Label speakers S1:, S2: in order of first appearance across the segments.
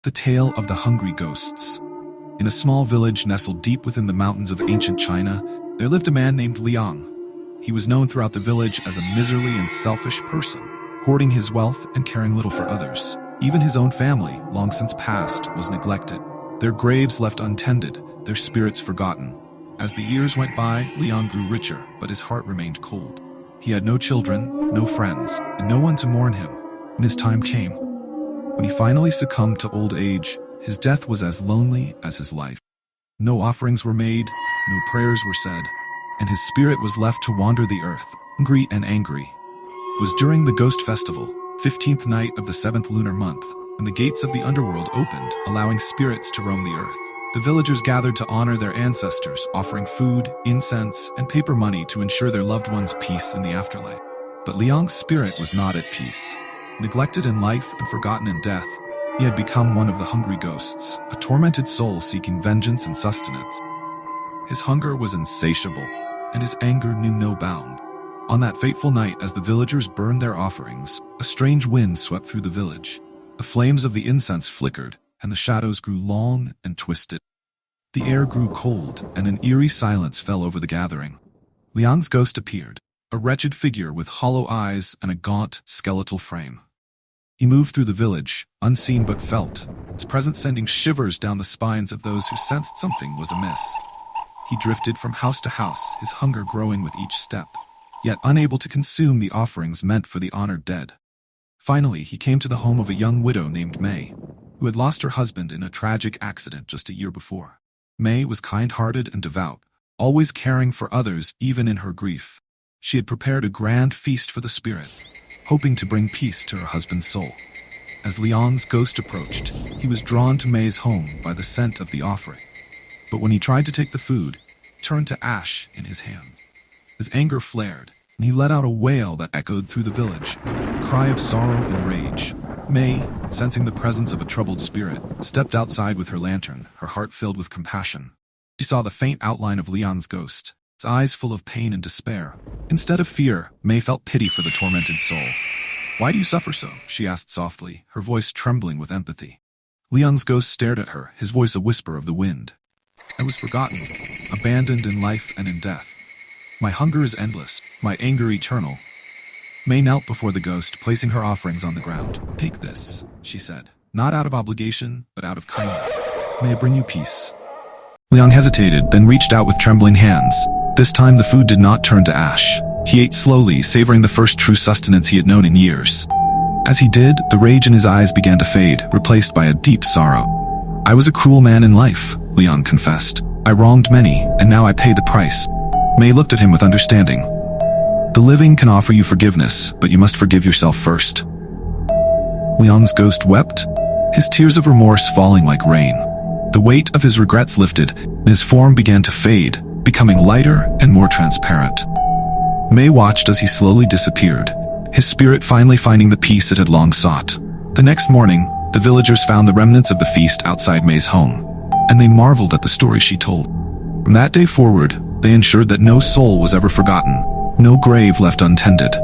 S1: The Tale of the Hungry Ghosts. In a small village nestled deep within the mountains of ancient China, there lived a man named Liang. He was known throughout the village as a miserly and selfish person, hoarding his wealth and caring little for others. Even his own family, long since passed, was neglected. Their graves left untended, their spirits forgotten. As the years went by, Liang grew richer, but his heart remained cold. He had no children, no friends, and no one to mourn him. And his time came. When he finally succumbed to old age, his death was as lonely as his life. No offerings were made, no prayers were said, and his spirit was left to wander the earth, hungry and angry. It was during the Ghost Festival, 15th night of the 7th lunar month, when the gates of the underworld opened, allowing spirits to roam the earth. The villagers gathered to honor their ancestors, offering food, incense, and paper money to ensure their loved ones' peace in the afterlife. But Liang's spirit was not at peace. Neglected in life and forgotten in death, he had become one of the hungry ghosts, a tormented soul seeking vengeance and sustenance. His hunger was insatiable, and his anger knew no bound. On that fateful night, as the villagers burned their offerings, a strange wind swept through the village. The flames of the incense flickered, and the shadows grew long and twisted. The air grew cold, and an eerie silence fell over the gathering. Liang's ghost appeared, a wretched figure with hollow eyes and a gaunt, skeletal frame. He moved through the village, unseen but felt, his presence sending shivers down the spines of those who sensed something was amiss. He drifted from house to house, his hunger growing with each step, yet unable to consume the offerings meant for the honored dead. Finally, he came to the home of a young widow named May, who had lost her husband in a tragic accident just a year before. May was kind-hearted and devout, always caring for others even in her grief. She had prepared a grand feast for the spirits, hoping to bring peace to her husband's soul. As Liang's ghost approached, he was drawn to May's home by the scent of the offering. But when he tried to take the food, it turned to ash in his hands. His anger flared, and he let out a wail that echoed through the village, a cry of sorrow and rage. May, sensing the presence of a troubled spirit, stepped outside with her lantern, her heart filled with compassion. She saw the faint outline of Liang's ghost, its eyes full of pain and despair. Instead of fear, May felt pity for the tormented soul. "Why do you suffer so?" she asked softly, her voice trembling with empathy. Liang's ghost stared at her, his voice a whisper of the wind. "I was forgotten, abandoned in life and in death. My hunger is endless, my anger eternal." May knelt before the ghost, placing her offerings on the ground. "Take this," she said, "not out of obligation, but out of kindness. May it bring you peace." Liang hesitated, then reached out with trembling hands. This time the food did not turn to ash. He ate slowly, savoring the first true sustenance he had known in years. As he did, the rage in his eyes began to fade, replaced by a deep sorrow. "I was a cruel man in life," Liang confessed. "I wronged many, and now I pay the price." May looked at him with understanding. "The living can offer you forgiveness, but you must forgive yourself first." Liang's ghost wept, his tears of remorse falling like rain. The weight of his regrets lifted, and his form began to fade, becoming lighter and more transparent. May watched as he slowly disappeared, his spirit finally finding the peace it had long sought. The next morning, the villagers found the remnants of the feast outside May's home, and they marveled at the story she told. From that day forward, they ensured that no soul was ever forgotten, no grave left untended.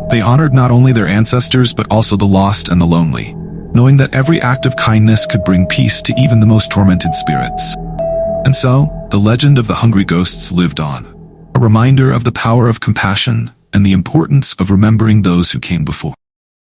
S1: They honored not only their ancestors but also the lost and the lonely, knowing that every act of kindness could bring peace to even the most tormented spirits. And so, the legend of the hungry ghosts lived on, a reminder of the power of compassion and the importance of remembering those who came before.